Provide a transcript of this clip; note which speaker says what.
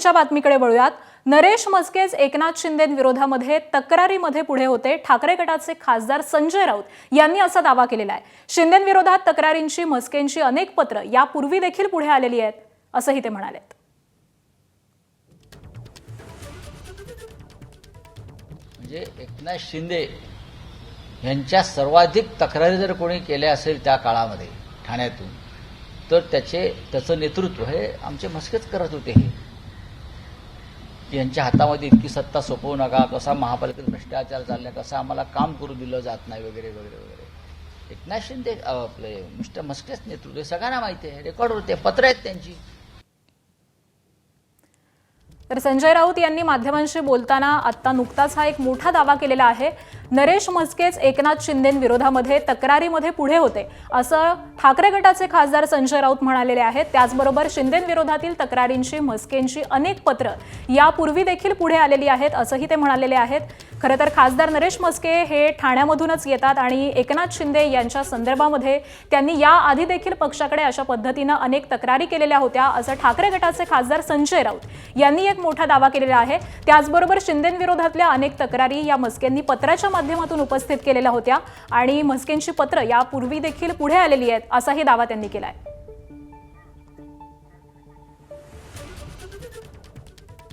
Speaker 1: पुढच्या बातमीकडे वळूयात। नरेश म्हस्केच एकनाथ शिंदेंविरोधामध्ये तक्रारीमध्ये पुढे होते। ठाकरे गटाचे खासदार संजय राऊत यांनी असा दावा केलेला आहे। शिंदेंविरोधात तक्रारींची म्हस्केंची अनेक पत्र यापूर्वी देखील पुढे आलेली आहेत असंही ते म्हणाले।
Speaker 2: म्हणजे एकनाथ शिंदे यांच्या सर्वाधिक तक्रारी जर कोणी केल्या असेल त्या काळामध्ये ठाण्यातून, तर त्याचं नेतृत्व हे आमचे म्हस्केच करत होते। यांच्या हातामध्ये इतकी सत्ता सोपवू नका, कसा महापालिकेत भ्रष्टाचार चाललाय, कसं आम्हाला काम करू दिलं जात नाही वगैरे वगैरे वगैरे। एकनाथ शिंदे आपले मिस्टर म्हस्केच नेतृत्व सगळ्यांना माहिती आहे, रेकॉर्ड होते, पत्र आहेत त्यांची।
Speaker 1: तर संजय राऊत यांनी माध्यमांशी बोलताना आता नुकताच हा एक मोठा दावा केलेला आहे। नरेश म्हस्केच एकनाथ शिंदेंविरोधामध्ये तक्रारीमध्ये पुढे होते असं ठाकरे गटाचे खासदार संजय राऊत म्हणालेले आहेत। त्याचबरोबर शिंदेंविरोधातील तक्रारींची म्हस्केंची अनेक पत्र यापूर्वी देखील पुढे आलेली आहेत असंही ते म्हणालेले आहेत। खरं तर खासदार नरेश म्हस्के हे ठाण्यामधूनच येतात आणि एकनाथ शिंदे यांच्या संदर्भामध्ये त्यांनी याआधी देखील पक्षाकडे अशा पद्धतीने अनेक तक्रारी केलेल्या होत्या असं ठाकरे गटाचे खासदार संजय राऊत यांनी एक मोठा दावा केलेला आहे। त्याचबरोबर शिंदेंविरोधातल्या अनेक तक्रारी या म्हस्केंनी पत्राच्या माध्यमातून उपस्थित केलेल्या होत्या आणि म्हस्केंची पत्र यापूर्वी देखील पुढे आलेली आहेत असाही दावा त्यांनी केला आहे।